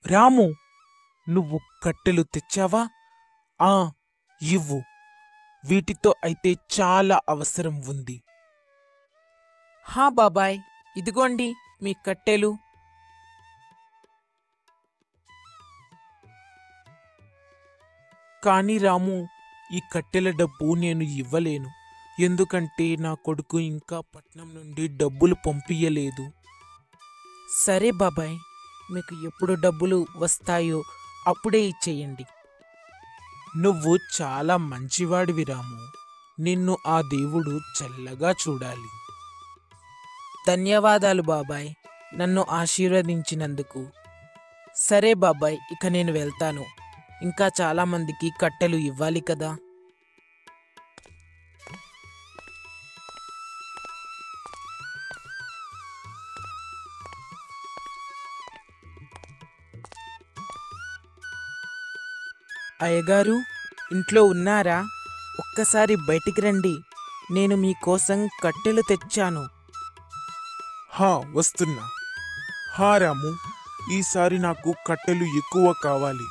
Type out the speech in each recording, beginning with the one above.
రాము, నువ్వు కట్టెలు తెచ్చావా? ఆ, ఇవ్వు. వీటితో అయితే చాలా అవసరం ఉంది. హా బాబాయ్, ఇదిగోండి మీ కట్టెలు. కాని రాము, ఈ కట్టెల డబ్బు నేను ఇవ్వలేను. ఎందుకంటే నా కొడుకు ఇంకా పట్నం నుండి డబ్బులు పంపియలేదు. సరే బాబాయ్, మీకు ఎప్పుడు డబ్బులు వస్తాయో అప్పుడే ఇచ్చేయండి. నువ్వు చాలా మంచివాడివి రాము. నిన్ను ఆ దేవుడు చల్లగా చూడాలి. ధన్యవాదాలు బాబాయ్, నన్ను ఆశీర్వదించినందుకు. సరే బాబాయ్, ఇక నేను వెళ్తాను. ఇంకా చాలామందికి కట్టెలు ఇవ్వాలి కదా. అయ్యగారు, ఇంట్లో ఉన్నారా? ఒక్కసారి బయటికి రండి. నేను మీకోసం కట్టెలు తెచ్చాను. హా, వస్తున్నా. హా రాము, ఈసారి నాకు కట్టెలు ఎక్కువ కావాలి.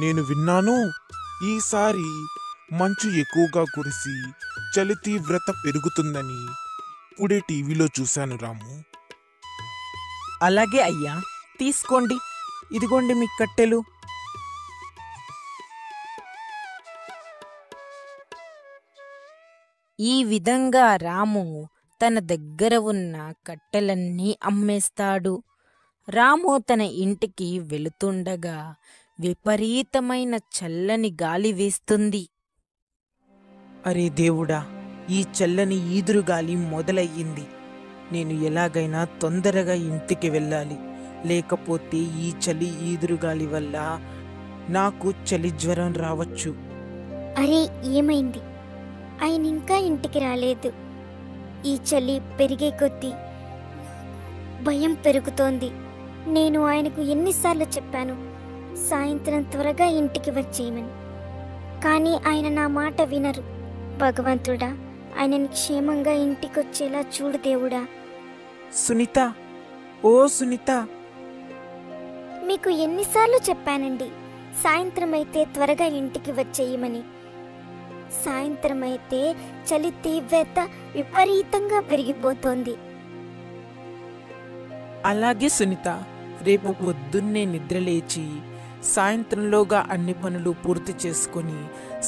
నేను విన్నాను, ఈసారి మంచు ఎక్కువగా కురిసి చలి తీవ్రత పెరుగుతుందని ఇప్పుడే టీవీలో చూశాను రాము. అలాగే అయ్యా, తీసుకోండి. ఇదిగోండి మీ కట్టెలు. ఈ విధంగా రాము తన దగ్గర ఉన్న కట్టెలన్నీ అమ్మేస్తాడు. రాము తన ఇంటికి వెళుతుండగా విపరీతమైన చల్లని గాలి వీస్తుంది. అరే దేవుడా, ఈ చల్లని ఈదురుగాలి మొదలయ్యింది. నేను ఎలాగైనా తొందరగా ఇంటికి వెళ్ళాలి. లేకపోతే ఈ చలి ఈదురుగాలి వల్ల నాకు చలి జ్వరం రావచ్చు. అరే, ఏమైంది? ఆయన ఇంకా ఇంటికి రాలేదు. ఈ చలి పెరిగే కొద్దీ భయం పెరుగుతోంది. నేను ఆయనకు ఎన్నిసార్లు చెప్పాను సాయంత్రం త్వరగా ఇంటికి వచ్చేయమని, కానీ ఆయన నా మాట వినరు. భగవంతుడా, ఆయనని క్షేమంగా ఇంటికొచ్చేలా చూడు దేవుడా. సునీత, ఓ సునీత, మీకు ఎన్నిసార్లు చెప్పానండి సాయంత్రం అయితే త్వరగా ఇంటికి వచ్చేయమని. సాయంత్రం అయితే చలి తీవ్రత విపరీతంగా పెరిగిపోతోంది. అలాగే సునీత, రేపు పొద్దున్నే నిద్రలేచి సాయంత్రంలోగా అన్ని పనులు పూర్తి చేసుకొని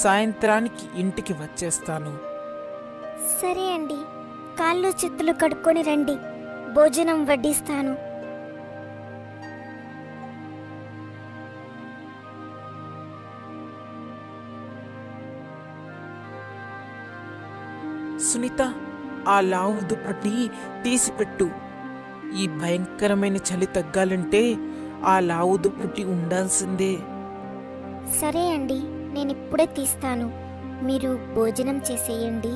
సాయంత్రానికి ఇంటికి వచ్చేస్తాను. సరే అండి, కాళ్ళు చేతులు కడుక్కొని రండి, భోజనం వడ్డిస్తాను. సునీత, ఆ లావు దుప్పటి తీసిపెట్టు. ఈ భయంకరమైన చలి తగ్గాలంటే ఆ లావు దుప్పటి ఉండాల్సిందే. సరే అండి, నేను ఇప్పుడే తీస్తాను. మీరు భోజనం చేసేయండి.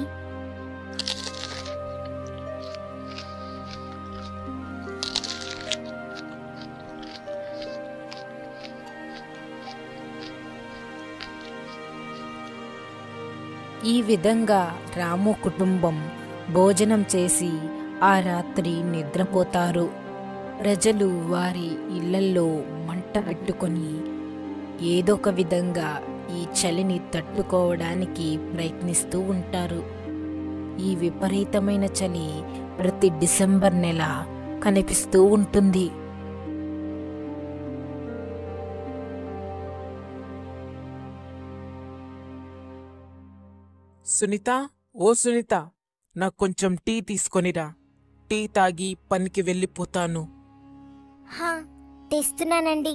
ఈ విధంగా రాము కుటుంబం భోజనం చేసి ఆ రాత్రి నిద్రపోతారు. ప్రజలు వారి ఇళ్లల్లో మంట పెట్టుకొని ఏదో ఒక విధంగా ఈ చలిని తట్టుకోవడానికి ప్రయత్నిస్తూ ఉంటారు. ఈ విపరీతమైన చలి ప్రతి డిసెంబర్ నెల కనిపిస్తూ ఉంటుంది. సునీత, ఓ సునీత, నాకు కొంచెం టీ తీసుకొనిరా. టీ తాగి పనికి వెళ్ళిపోతాను. హా, తెస్తున్నానండి.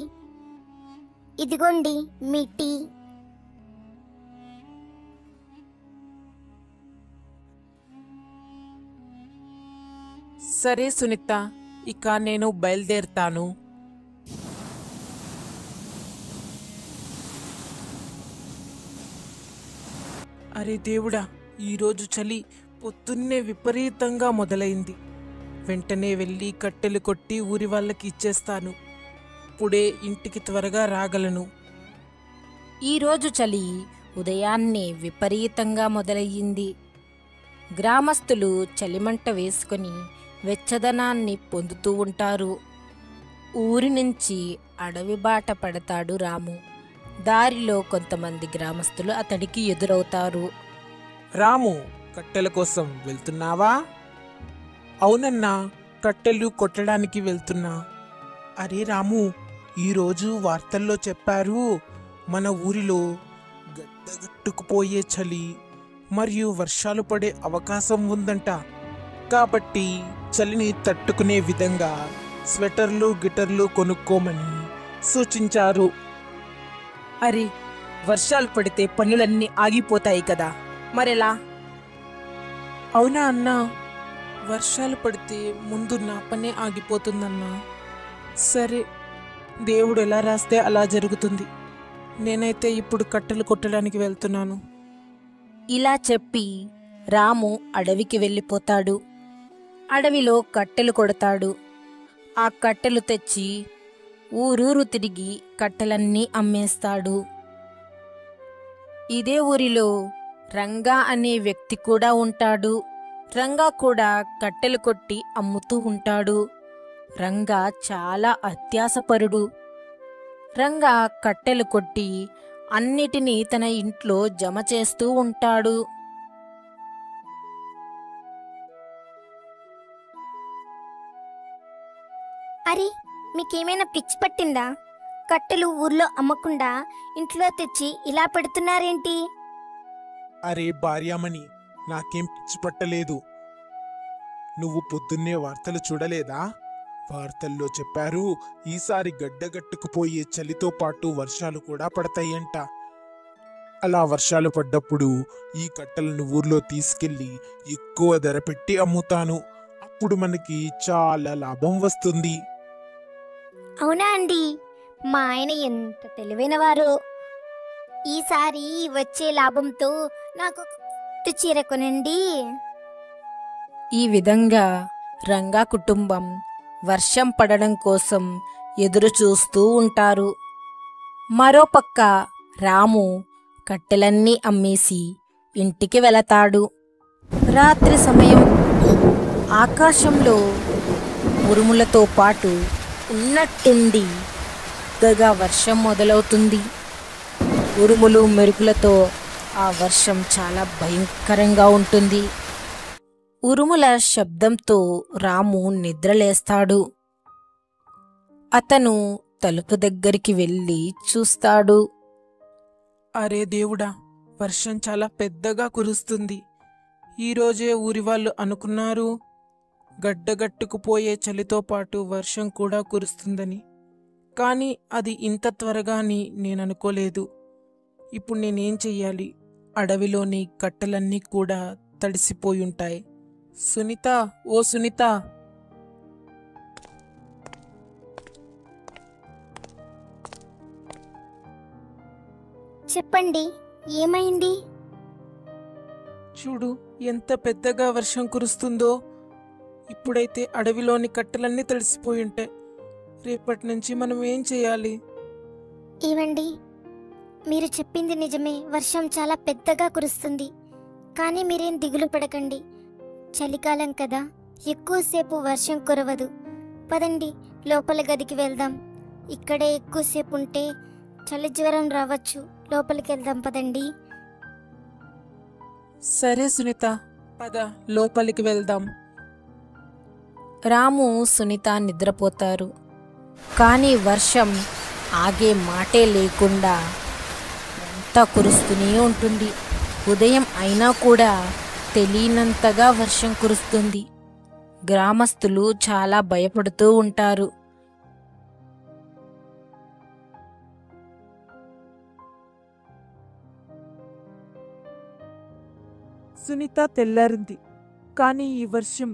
ఇదిగోండి మీ టీ. సరే సునీత, ఇక నేను బయలుదేరుతాను. అరే దేవుడా, ఈరోజు చలి పొద్దున్నే విపరీతంగా మొదలైంది. వెంటనే వెళ్ళి కట్టెలు కొట్టి ఊరి వాళ్ళకి ఇచ్చేస్తాను. ఇప్పుడే ఇంటికి త్వరగా రాగలను. ఈరోజు చలి ఉదయాన్నే విపరీతంగా మొదలయ్యింది. గ్రామస్తులు చలిమంట వేసుకొని వెచ్చదనాన్ని పొందుతూ ఉంటారు. ఊరి నుంచి అడవి బాట పడతాడు రాము. దారిలో కొంతమంది గ్రామస్తులు అతడికి ఎదురవుతారు. రాము, కట్టెల కోసం వెళ్తున్నావా? అవునన్నా, కట్టెలు కొట్టడానికి వెళ్తున్నా. అరే రాము, ఈరోజు వార్తల్లో చెప్పారు, మన ఊరిలో గడ్డగట్టుకుపోయే చలి మరియు వర్షాలు పడే అవకాశం ఉందంట. కాబట్టి చలిని తట్టుకునే విధంగా స్వెటర్లు గిటర్లు కొనుక్కోమని సూచించారు. అరే, వర్షాలు పడితే పనులన్నీ ఆగిపోతాయి కదా, మరెలా? అవునా అన్నా, వర్షాలు పడితే ముందు నా పనే ఆగిపోతుందన్నా. సరే, దేవుడు ఎలా రాస్తే అలా జరుగుతుంది. నేనైతే ఇప్పుడు కట్టెలు కొట్టడానికి వెళ్తున్నాను. ఇలా చెప్పి రాము అడవికి వెళ్ళిపోతాడు. అడవిలో కట్టెలు కొడతాడు. ఆ కట్టెలు తెచ్చి ఊరూరు తిరిగి కట్టెలన్నీ అమ్మేస్తాడు. ఇదే ఊరిలో రంగా అనే వ్యక్తి కూడా ఉంటాడు. రంగా కూడా కట్టెలు కొట్టి అమ్ముతూ ఉంటాడు. రంగా చాలా అత్యాసపరుడు. రంగా కట్టెలు కొట్టి అన్నిటినీ తన ఇంట్లో జమ చేస్తూ ఉంటాడు. అరే, మీకేమైనా పిచ్చి పట్టిందా? కట్టెలు ఊర్లో అమ్మకుండా ఇంట్లో తెచ్చి ఇలా పెడుతున్నారేంటి? అరే భార్యామణి, నాకేం పిచ్చి పట్టలేదు. నువ్వు పొద్దున్నే వార్తలు చూడలేదా? వార్తల్లో చెప్పారు, ఈసారి గడ్డగట్టుకుపోయే చలితో పాటు వర్షాలు కూడా పడతాయంట. అలా వర్షాలు పడ్డప్పుడు ఈ కట్టెలను ఊర్లో తీసుకెళ్లి ఎక్కువ ధర పెట్టి అమ్ముతాను. అప్పుడు మనకి చాలా లాభం వస్తుంది. అవునా అండి? మా ఆయన ఎంత తెలివైనవారో. ఈసారి వచ్చే లాభంతో నాకు ఒక కొత్త చీర కొనండి. ఈ విధంగా రంగా కుటుంబం వర్షం పడడం కోసం ఎదురు చూస్తూ ఉంటారు. మరోపక్క రాము కట్టెలన్నీ అమ్మేసి ఇంటికి వెళతాడు. రాత్రి సమయం. ఆకాశంలో ఉరుములతో పాటు ఉన్నట్టుండి పెద్దగా వర్షం మొదలవుతుంది. ఉరుములు మెరుపులతో ఆ వర్షం చాలా భయంకరంగా ఉంటుంది. ఉరుముల శబ్దంతో రాము నిద్రలేస్తాడు. అతను తలుపు దగ్గరికి వెళ్ళి చూస్తాడు. అరే దేవుడా, వర్షం చాలా పెద్దగా కురుస్తుంది. ఈరోజే ఊరి వాళ్ళు అనుకున్నారు గడ్డగట్టుకుపోయే చలితో పాటు వర్షం కూడా కురుస్తుందని. కానీ అది ఇంత త్వరగా అని నేను అనుకోలేదు. ఇప్పుడు నేనేం చెయ్యాలి? అడవిలోని కట్టెలన్నీ కూడా తడిసిపోయుంటాయి. సునీత, ఓ సునీత! చెప్పండి, ఏమైంది? చూడు, ఎంత పెద్దగా వర్షం కురుస్తుందో. ఇప్పుడైతే అడవిలోని కట్టెలన్నీ తడిసిపోయి ఉంటాయి. రేపటి నుంచి మనం ఏం చేయాలి? ఏవండి, మీరు చెప్పింది నిజమే. వర్షం చాలా పెద్దగా కురుస్తుంది. కానీ మీరేం దిగులు పడకండి. చలికాలం కదా, ఎక్కువసేపు వర్షం కురవదు. పదండి, లోపల గదికి వెళ్దాం. ఇక్కడే ఎక్కువసేపు ఉంటే చలి జ్వరం రావచ్చు. లోపలికి వెళ్దాం, పదండి. సరే సునీత, పద లోపలికి వెళ్దాం. రాము సునీత నిద్రపోతారు. కానీ వర్షం ఆగే మాటే లేకుండా అంతా కురుస్తూనే ఉంటుంది. ఉదయం అయినా కూడా తెలియనంతగా వర్షం కురుస్తుంది. గ్రామస్తులు చాలా భయపడుతూ ఉంటారు. సునీత తెల్లారింది. కానీ ఈ వర్షం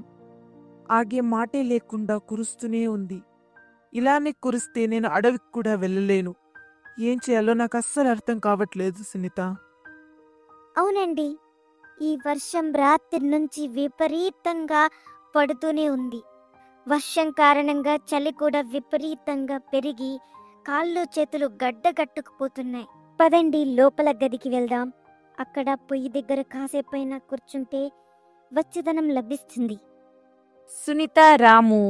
ఆగే మాటే లేకుండా కురుస్తూనే ఉంది. ఇలానే కురిస్తే నేను అడవికి కూడా వెళ్ళలేను. ఏం చేయాలో నాకు అస్సలు అర్థం కావట్లేదు సునీత. అవునండి, ఈ వర్షం రాత్రి నుంచి విపరీతంగా పడుతూనే ఉంది. వర్షం కారణంగా చలి కూడా విపరీతంగా పెరిగి కాళ్ళు చేతులు గడ్డగట్టుకుపోతున్నాయి. పదండి లోపల గదికి వెళ్దాం. అక్కడ పొయ్యి దగ్గర కాసేపైనా కూర్చుంటే వెచ్చదనం లభిస్తుంది. సునీత, రాము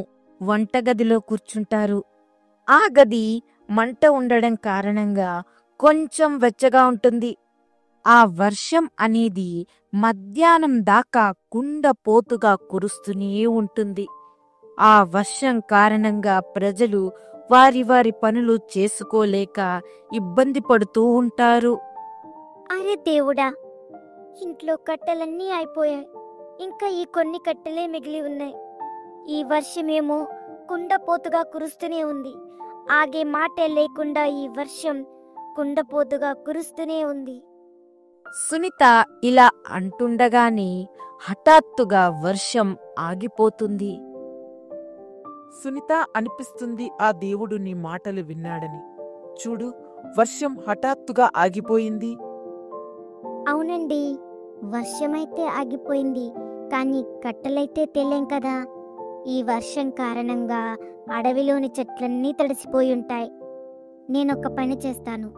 వంటగదిలో కూర్చుంటారు. ఆ గది మంట ఉండడం కారణంగా కొంచెం వెచ్చగా ఉంటుంది. ఆ వర్షం అనేది మధ్యాహ్నం దాకా కుండపోతుగా కురుస్తూనే ఉంటుంది. ఆ వర్షం కారణంగా ప్రజలు వారి వారి పనులు చేసుకోలేక ఇబ్బంది పడుతూ ఉంటారు. అరే దేవుడా, ఇంట్లో కట్టెలన్నీ అయిపోయాయి. ఇంకా ఈ కొన్ని కట్టెలే మిగిలి ఉన్నాయి. ఈ వర్షమేమో కుండపోతుగా కురుస్తూనే ఉంది. ఆగే మాటే లేకుండా ఈ వర్షం కుండపోతుగా కురుస్తూనే ఉంది. సునీత ఇలా అంటుండగానే హఠాత్తుగా వర్షం ఆగిపోతుంది. సునీత, అనిపిస్తుంది ఆ దేవుడు నీ మాటలు విన్నాడని. చూడు, వర్షం హఠాత్తుగా ఆగిపోయింది. అవునండి, వర్షమైతే ఆగిపోయింది, కానీ కట్టెలైతే తేలేం కదా. ఈ వర్షం కారణంగా అడవిలోని చెట్లన్నీ తడిసిపోయి ఉంటాయి. నేనొక పని చేస్తాను.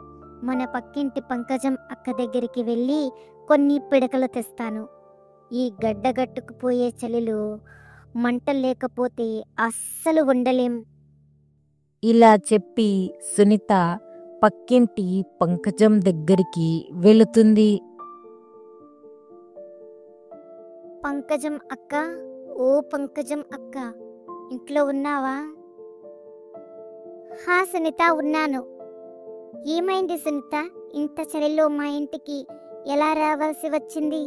మన పక్కింటి పంకజం అక్క దగ్గరికి వెళ్ళి కొన్ని పిడకలు తెస్తాను. ఈ గడ్డగట్టుకుపోయే చలిలో మంట లేకపోతే అస్సలు ఉండలేం. ఇలా చెప్పి సునీత పక్కింటి పంకజం దగ్గరికి వెళుతుంది. పంకజం అక్క, ఓ పంకజం అక్క, ఇంట్లో ఉన్నావా? హా సునీత, ఉన్నాను. ఏమైంది సునీత, ఇంత చలిలో మా ఇంటికి ఎలా రావాల్సి వచ్చింది?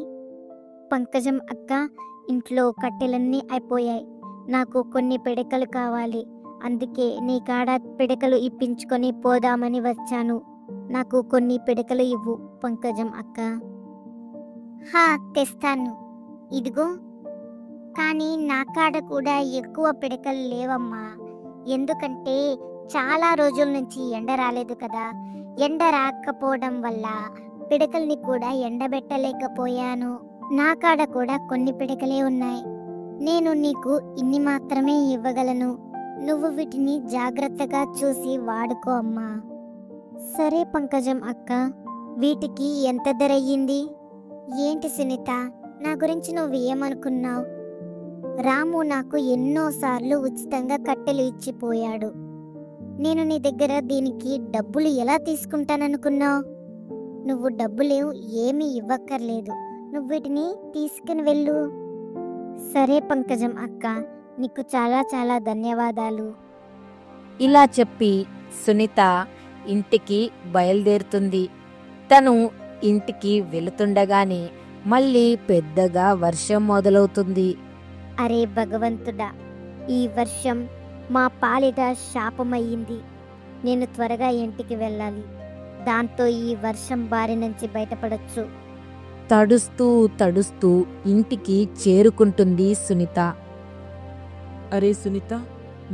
పంకజం అక్క, ఇంట్లో కట్టెలన్నీ అయిపోయాయి. నాకు కొన్ని పిడకలు కావాలి. అందుకే నీ కాడ పిడకలు ఇప్పించుకొని పోదామని వచ్చాను. నాకు కొన్ని పిడకలు ఇవ్వు పంకజం అక్క. హా, తెస్తాను. ఇదిగో. కానీ నా కాడ కూడా ఎక్కువ పిడకలు లేవమ్మా. ఎందుకంటే చాలా రోజుల నుంచి ఎండ రాలేదు కదా. ఎండ రాకపోవడం వల్ల పిడకల్ని కూడా ఎండబెట్టలేకపోయాను. నా కాడ కూడా కొన్ని పిడకలే ఉన్నాయి. నేను నీకు ఇన్ని మాత్రమే ఇవ్వగలను. నువ్వు వీటిని జాగ్రత్తగా చూసి వాడుకో అమ్మా. సరే పంకజం అక్క, వీటికి ఎంత ధర అయ్యింది? ఏంటి సునీత, నా గురించి నువ్వు ఏమనుకున్నావు? రాము నాకు ఎన్నోసార్లు ఉచితంగా కట్టెలు ఇచ్చిపోయాడు. నేను నీ దగ్గర దీనికి డబ్బులు ఎలా తీసుకుంటాననుకున్నావు? నువ్వు డబ్బులు ఏమీ ఇవ్వక్కర్లేదు. నువ్వు వీటిని తీసుకుని వెళ్ళు. సరే పంకజం అక్క, నీకు చాలా చాలా ధన్యవాదాలు. ఇలా చెప్పి సునీత ఇంటికి బయలుదేరుతుంది. తను ఇంటికి వెళుతుండగానే మళ్ళీ పెద్దగా వర్షం మొదలవుతుంది. అరే భగవంతుడా, ఈ వర్షం మా పాలిట శాపమయ్యింది. నేను త్వరగా ఇంటికి వెళ్ళాలి. దాంతో ఈ వర్షం బారి నుంచి బయటపడొచ్చు. తడుస్తూ తడుస్తూ ఇంటికి చేరుకుంటుంది సునీత. అరే సునీత,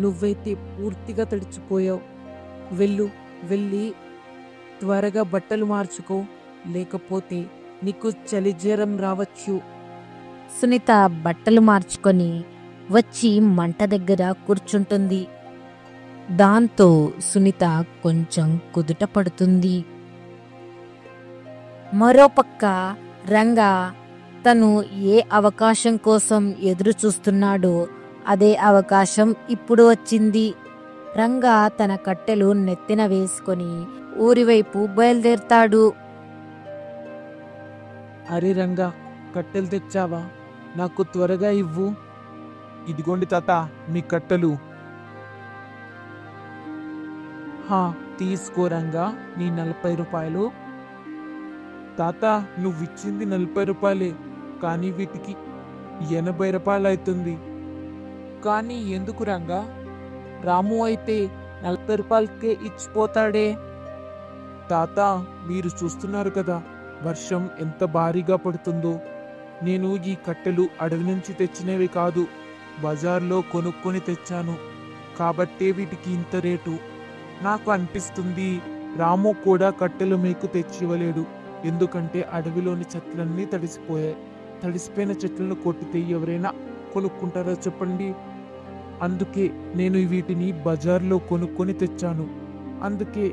నువ్వైతే పూర్తిగా తడిచిపోయావు. వెళ్ళి త్వరగా బట్టలు మార్చుకో, లేకపోతే నీకు చలి జ్వరం రావచ్చు. సునీత బట్టలు మార్చుకొని వచ్చి మంట దగ్గర కూర్చుంటుంది. దాంతో సునీత కొంచెం కుదుట పడుతుంది. మరోపక్క రంగా తను ఏ అవకాశం కోసం ఎదురు చూస్తున్నాడో అదే అవకాశం ఇప్పుడు వచ్చింది. రంగా తన కట్టెలు నెత్తిన వేసుకొని ఊరివైపు బయలుదేరతాడు. అరే రంగా, కట్టెలు తెచ్చావా? నాకు త్వరగా ఇవ్వు. ఇదిగోండి తాత, మీ కట్టెలు. హా, తీసుకో రంగా, నీ 40 రూపాయలు. తాత, నువ్విచ్చింది 40 రూపాయలే, కానీ వీటికి 80 రూపాయలు అవుతుంది. కానీ ఎందుకు రంగా? రాము అయితే 40 రూపాయలకే ఇచ్చిపోతాడే. తాత, మీరు చూస్తున్నారు కదా వర్షం ఎంత భారీగా పడుతుందో. నేను ఈ కట్టెలు అడవి నుంచి తెచ్చినవి కాదు, బజార్లో కొనుక్కొని తెచ్చాను. కాబట్టే వీటికి ఇంత రేటు. నాకు అనిపిస్తుంది రాము కూడా కట్టెలు మీకు తెచ్చివ్వలేడు. ఎందుకంటే అడవిలోని చెట్లన్నీ తడిసిపోయాయి. తడిసిపోయిన చెట్లను కొట్టితే ఎవరైనా కొనుక్కుంటారో చెప్పండి. అందుకే నేను వీటిని బజార్లో కొనుక్కొని తెచ్చాను. అందుకే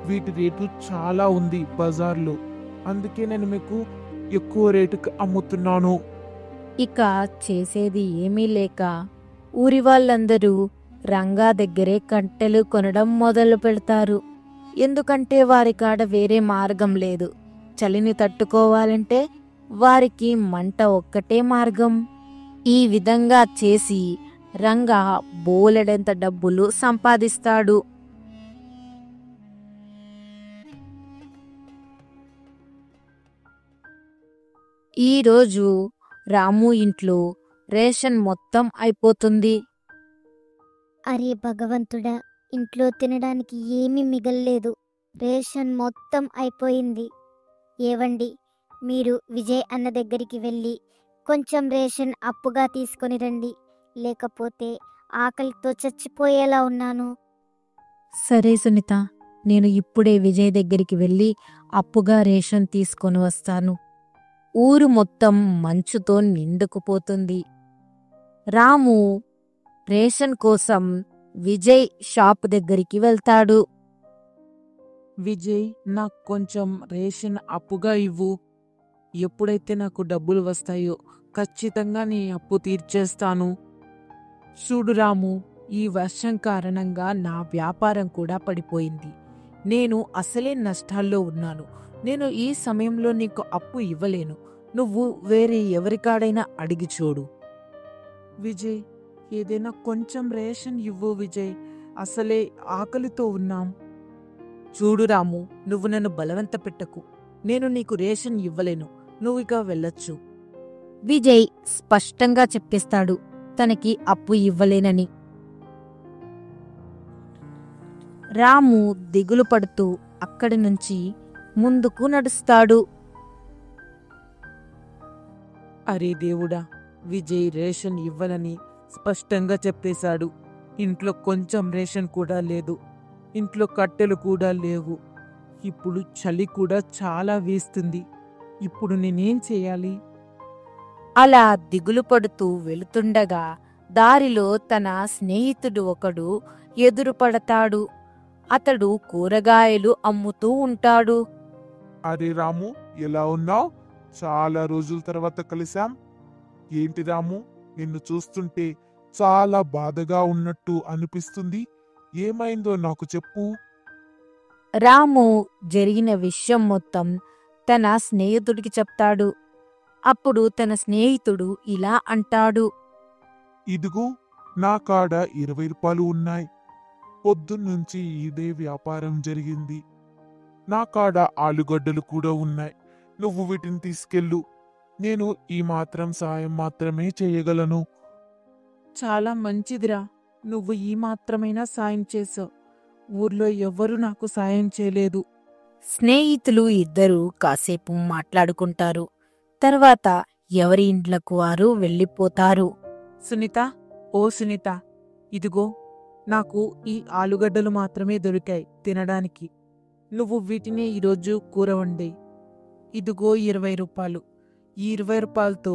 వీటి రేటు చాలా ఉంది బజార్లో. అందుకే నేను మీకు ఎక్కువ రేటుకి అమ్ముతున్నాను. ఇక చేసేది ఏమీ లేక ఊరి వాళ్ళందరూ రంగా దగ్గరే కట్టెలు కొనడం మొదలు పెడతారు. ఎందుకంటే వారి కాడ వేరే మార్గం లేదు. చలిని తట్టుకోవాలంటే వారికి మంట ఒక్కటే మార్గం. ఈ విధంగా చేసి రంగా బోలెడంత డబ్బులు సంపాదిస్తాడు. ఈరోజు రాము ఇంట్లో రేషన్ మొత్తం అయిపోతుంది. అరే భగవంతుడా, ఇంట్లో తినడానికి ఏమీ మిగల్లేదు. రేషన్ మొత్తం అయిపోయింది. ఏవండి, మీరు విజయ్ అన్న దగ్గరికి వెళ్ళి కొంచెం రేషన్ అప్పుగా తీసుకొని రండి. లేకపోతే ఆకలితో చచ్చిపోయేలా ఉన్నాను. సరే సునీత, నేను ఇప్పుడే విజయ్ దగ్గరికి వెళ్ళి అప్పుగా రేషన్ తీసుకొని వస్తాను. ఊరు మొత్తం మంచుతో నిండుకుపోతుంది. రాము రేషన్ కోసం విజయ్ షాప్ దగ్గరికి వెళ్తాడు. విజయ్, నాకు కొంచెం రేషన్ అప్పుగా ఇవ్వు. ఎప్పుడైతే నాకు డబ్బులు వస్తాయో ఖచ్చితంగా నీ అప్పు తీర్చేస్తాను. చూడు రాము, ఈ వర్షం కారణంగా నా వ్యాపారం కూడా పడిపోయింది. నేను అసలే నష్టాల్లో ఉన్నాను. నేను ఈ సమయంలో నీకు అప్పు ఇవ్వలేను. నువ్వు వేరే ఎవరికాడైనా అడిగి చూడు. విజయ్, ఏదైనా కొంచెం రేషన్ ఇవ్వు విజయ్. అసలే ఆకలితో ఉన్నాం. చూడు రాము, నువ్వు నన్ను బలవంత పెట్టకు. నేను నీకు రేషన్ ఇవ్వలేను. నువ్వు ఇక వెళ్ళొచ్చు. విజయ్ స్పష్టంగా చెప్పేస్తాడు తనకి అప్పు ఇవ్వలేనని. రాము దిగులు పడుతూ అక్కడి నుంచి ముందుకు నడుస్తాడు. అరే దేవుడా, విజయ్ రేషన్ ఇవ్వనని స్పష్టంగా చెప్పేశాడు. ఇంట్లో కొంచెం రేషన్ కూడా లేదు. ఇంట్లో కట్టెలు కూడా లేవు. ఇప్పుడు చలి కూడా చాలా వేస్తుంది. ఇప్పుడు నేనేం చేయాలి? అలా దిగులు పడుతూ వెళుతుండగా దారిలో తన స్నేహితుడు ఒకడు ఎదురుపడతాడు. అతడు కూరగాయలు అమ్ముతూ ఉంటాడు. అరే రాము, ఎలా ఉన్నావు? చాలా రోజుల తర్వాత కలిసాం. ఏంటి రాము, నిన్ను చూస్తుంటే చాలా బాధగా ఉన్నట్టు అనిపిస్తుంది. ఏమైందో నాకు చెప్పు. రాము జరిగిన విషయం మొత్తం తన స్నేహితుడికి చెప్తాడు. అప్పుడు తన స్నేహితుడు ఇలా అంటాడు. ఇదిగో, నా కాడ 20 రూపాయలు ఉన్నాయి. పొద్దున్నుంచి ఇదే వ్యాపారం జరిగింది. నా కాడ ఆలుగడ్డలు కూడా ఉన్నాయి. నువ్వు వీటిని తీసుకెళ్ళు. నేను ఈ మాత్రం సాయం మాత్రమే చేయగలను. చాలా మంచిదిరా, నువ్వు ఈ మాత్రమైనా సాయం చేసావు. ఊర్లో ఎవ్వరూ నాకు సాయం చేయలేదు. స్నేహితులు ఇద్దరూ కాసేపు మాట్లాడుకుంటారు. తర్వాత ఎవరి ఇంట్లకు వారు వెళ్ళిపోతారు. సునీత, ఓ సునీత, ఇదిగో, నాకు ఈ ఆలుగడ్డలు మాత్రమే దొరికాయి తినడానికి. నువ్వు వీటిని ఈరోజు కూర వండి. ఇదిగో 20 రూపాయలు. ఈ 20 రూపాయలతో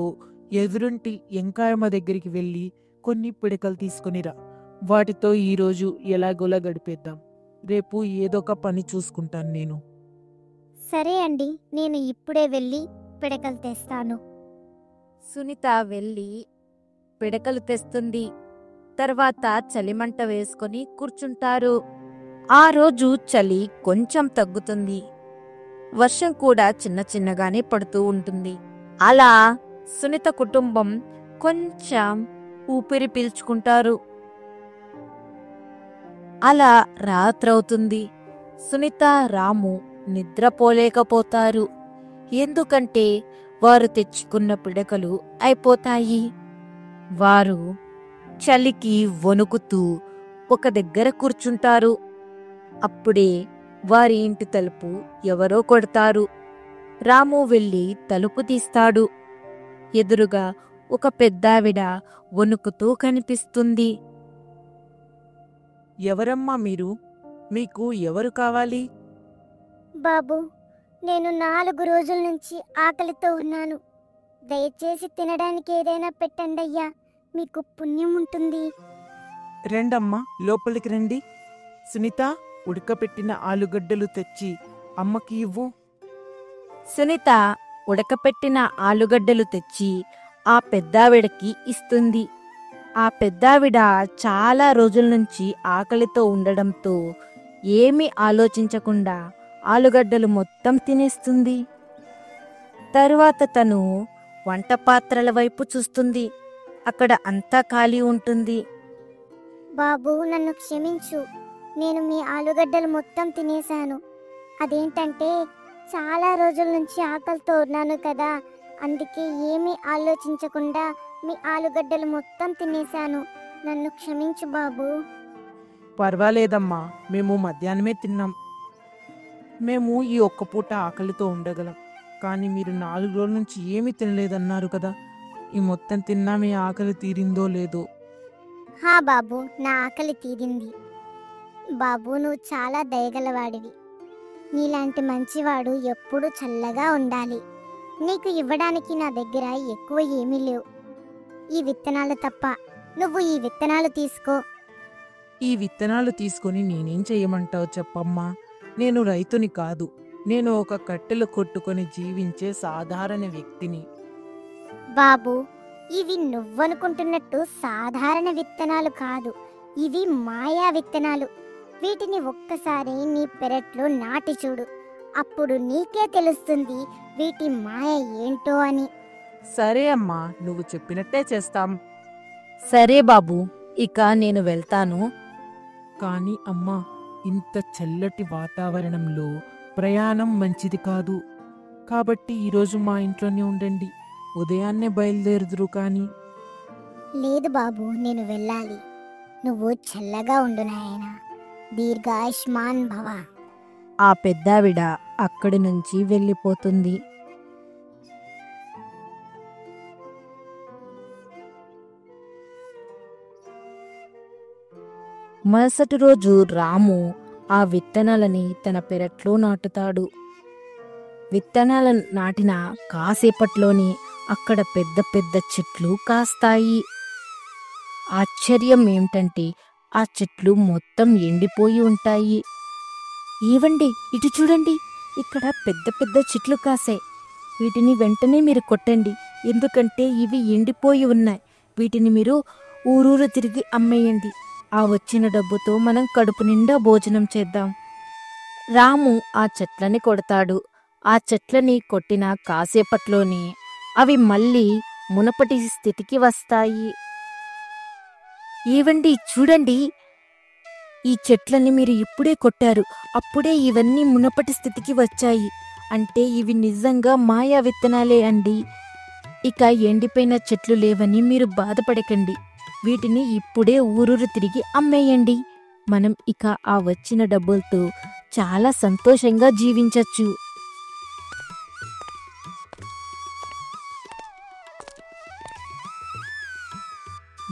ఎదురుంటి ఎంకాయమ్మ దగ్గరికి వెళ్ళి కొన్ని పిడకలు తీసుకునిరా. వాటితో ఈరోజు ఎలాగోలా గడిపేద్దాం. రేపు ఏదొక పని చూసుకుంటాను నేను. సరే అండి, నేను ఇప్పుడే వెళ్ళి పిడకలు తెస్తాను. సునీత వెళ్ళి పిడకలు తెస్తుంది. తర్వాత చలిమంట వేసుకొని కూర్చుంటారు. ఆ రోజు చలి కొంచెం తగ్గుతుంది. వర్షం కూడా చిన్న చిన్నగానే పడుతూ ఉంటుంది. అలా సునీత కుటుంబం కొంచెం ఊపిరి పీల్చుకుంటారు. అలా రాత్రవుతుంది. సునీత, రాము నిద్రపోలేకపోతారు. ఎందుకంటే వారు తెచ్చుకున్న పిడకలు అయిపోతాయి. వారు చలికి వణుకుతూ ఒక దగ్గర కూర్చుంటారు. అప్పుడే వారి ఇంటి తలుపు ఎవరో కొడతారు. రాము వెళ్ళి తలుపు తీస్తాడు. ఎదురుగా ఒక పెద్దావిడ వణుకుతూ కనిపిస్తుంది. ఎవరమ్మా మీరు? మీకు ఎవరు కావాలి? బాబు, నేను 4 రోజుల నుంచి ఆకలితో ఉన్నాను. దయచేసి తినడానికి ఏదైనా పెట్టండి అయ్యా, మీకు పుణ్యం ఉంటుంది. రెండమ్మా, లోపలికి రండి. సునీత, ఉడకపెట్టిన ఆలుగడ్డలు తెచ్చి అమ్మకి ఇవ్వు. సునీత ఉడకపెట్టిన ఆలుగడ్డలు తెచ్చి ఆ పెద్దావిడకి ఇస్తుంది. ఆ పెద్దావిడ చాలా రోజుల నుంచి ఆకలితో ఉండడంతో ఏమీ ఆలోచించకుండా ఆలుగడ్డలు మొత్తం తినేస్తుంది. తరువాత తను వంట పాత్రల వైపు చూస్తుంది. అక్కడ అంతా ఖాళీ ఉంటుంది. బాబు, నన్ను క్షమించు. నేను మీ ఆలుగడ్డలు మొత్తం తినేశాను. అదేంటంటే చాలా రోజుల నుంచి ఆకలితో ఉన్నాను కదా, అందుకే ఏమీ ఆలోచించకుండా మీ ఆలుగడ్డలు మొత్తం తినేశాను. నన్ను క్షమించు బాబు. పర్వాలేదమ్మా, మేము మధ్యాహ్నమే తిన్నాం. మేము ఈ ఒక్క పూట ఆకలితో ఉండగలం. కానీ మీరు 4 రోజుల నుంచి ఏమీ తినలేదన్నారు కదా, ఈ మొత్తం తిన్నా మీ ఆకలి తీరిందో లేదో. హా బాబు, నా ఆకలి తీరింది. బాబు, నువ్వు చాలా దయగలవాడివి. నీలాంటి మంచివాడు ఎప్పుడూ చల్లగా ఉండాలి. నీకు ఇవ్వడానికి నా దగ్గర ఎక్కువ ఏమీ లేవు, ఈ విత్తనాలు తప్ప. నువ్వు ఈ విత్తనాలు తీసుకో. ఈ విత్తనాలు తీసుకొని నేనేం చేయమంటావు చెప్పమ్మా? నేను రైతుని కాదు, నేను ఒక కట్టెలు కొట్టుకొని జీవించే సాధారణ వ్యక్తిని. బాబు, ఇవి నువ్వనుకుంటున్నట్టు సాధారణ విత్తనాలు కాదు, ఇవి మాయా విత్తనాలు. వీటిని ఒక్కసారి నీ పెరట్లో నాటి చూడు, అప్పుడు నీకే తెలుస్తుంది వీటి మాయ ఏంటో అని. సరే అమ్మా, నువ్వు చెప్పినట్టే చేస్తాం. సరే బాబు, ఇక నేను వెళ్తాను. కానీ అమ్మా, ఇంత చల్లటి వాతావరణంలో ప్రయాణం మంచిది కాదు. కాబట్టి ఈరోజు మా ఇంట్లోనే ఉండండి, ఉదయాన్నే బయలుదేరుదురు కానీ. లేదు బాబు, నేను వెళ్ళాలి. నువ్వు చల్లగా ఉండు నాయనా. దీర్ఘాయుష్మాన్ భవ. ఆ పెద్దావిడ అక్కడి నుంచి వెళ్ళిపోతుంది. మరుసటి రోజు రాము ఆ విత్తనాలని తన పెరట్లో నాటుతాడు. విత్తనాలను నాటిన కాసేపట్లోనే అక్కడ పెద్ద పెద్ద చెట్లు కాస్తాయి. ఆశ్చర్యం ఏమిటంటే ఆ చెట్లు మొత్తం ఎండిపోయి ఉంటాయి. ఏవండి, ఇటు చూడండి, ఇక్కడ పెద్ద పెద్ద చెట్లు కాసాయి. వీటిని వెంటనే మీరు కొట్టండి, ఎందుకంటే ఇవి ఎండిపోయి ఉన్నాయి. వీటిని మీరు ఊరూరు తిరిగి అమ్మేయండి. ఆ వచ్చిన డబ్బుతో మనం కడుపు నిండా భోజనం చేద్దాం. రాము ఆ చెట్లని కొడతాడు. ఆ చెట్లని కొట్టిన కాసేపట్లోనే అవి మళ్ళీ మునపటి స్థితికి వస్తాయి. ఏవండి, చూడండి, ఈ చెట్లని మీరు ఇప్పుడే కొట్టారు, అప్పుడే ఇవన్నీ మునపటి స్థితికి వచ్చాయి. అంటే ఇవి నిజంగా మాయా విత్తనాలే అండి. ఇక ఎండిపోయిన చెట్లు లేవని మీరు బాధపడకండి. వీటిని ఇప్పుడే ఊరూరు తిరిగి అమ్మేయండి. మనం ఇక ఆ వచ్చిన డబ్బులతో చాలా సంతోషంగా జీవించొచ్చు.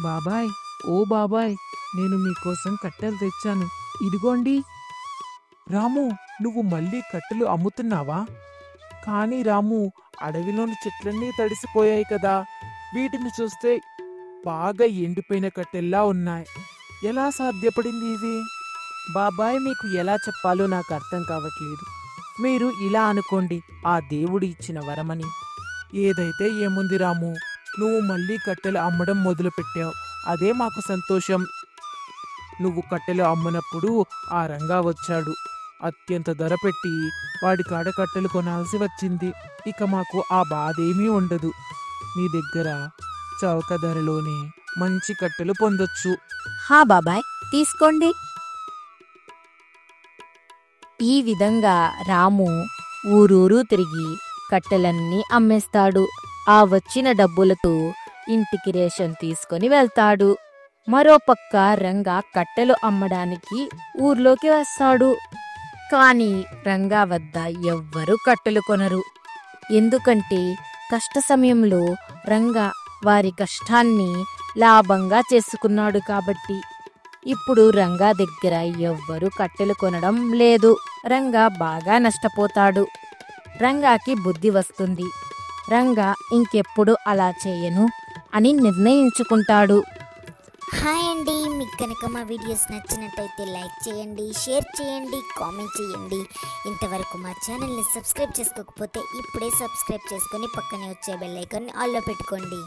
బాబాయ్, ఓ బాబాయ్, నేను మీకోసం కట్టెలు తెచ్చాను, ఇదిగోండి. రాము, నువ్వు మళ్ళీ కట్టెలు అమ్ముతున్నావా? కానీ రాము, అడవిలోని చెట్లన్నీ తడిసిపోయాయి కదా, వీటిని చూస్తే బాగా ఎండిపోయిన కట్టెల్లా ఉన్నాయి. ఎలా సాధ్యపడింది ఇది? బాబాయ్, మీకు ఎలా చెప్పాలో నాకు అర్థం కావట్లేదు. మీరు ఇలా అనుకోండి, ఆ దేవుడు ఇచ్చిన వరమని. ఏదైతే ఏముంది రాము, నువ్వు మళ్ళీ కట్టెలు అమ్మడం మొదలుపెట్టావు, అదే మాకు సంతోషం. నువ్వు కట్టెలు అమ్మనప్పుడు ఆ రంగా వచ్చాడు. అత్యంత ధర పెట్టి వాడి కాడ కట్టెలు కొనాల్సి వచ్చింది. ఇక మాకు ఆ బాధేమీ ఉండదు. నీ దగ్గర చౌక ధరలోనే మంచి కట్టెలు పొందొచ్చు. హా బాబాయ్, తీసుకోండి. ఈ విధంగా రాము ఊరూరు తిరిగి కట్టెలన్నీ అమ్మేస్తాడు. ఆ వచ్చిన డబ్బులతో ఇంటికి రేషన్ తీసుకొని వెళ్తాడు. మరోపక్క రంగా కట్టెలు అమ్మడానికి ఊర్లోకి వస్తాడు. కాని రంగా వద్ద ఎవ్వరూ కట్టెలు కొనరు. ఎందుకంటే కష్ట సమయంలో రంగా వారి కష్టాన్ని లాభంగా చేసుకున్నాడు కాబట్టి. ఇప్పుడు రంగా దగ్గర ఎవ్వరూ కట్టెలు కొనడం లేదు. రంగా బాగా నష్టపోతాడు. రంగాకి బుద్ధి వస్తుంది. రంగా ఇంకెప్పుడు అలా చేయను అని నిర్ణయించుకుంటాడు. హాయ్ అండి, మీకు కనుక మా వీడియోస్ నచ్చినట్టయితే లైక్ చేయండి, షేర్ చేయండి, కామెంట్ చేయండి. ఇంతవరకు మా ఛానల్ని సబ్స్క్రైబ్ చేసుకోకపోతే ఇప్పుడే సబ్స్క్రైబ్ చేసుకొని పక్కనే వచ్చే బెల్ ఐకాన్ని ఆల్లో పెట్టుకోండి.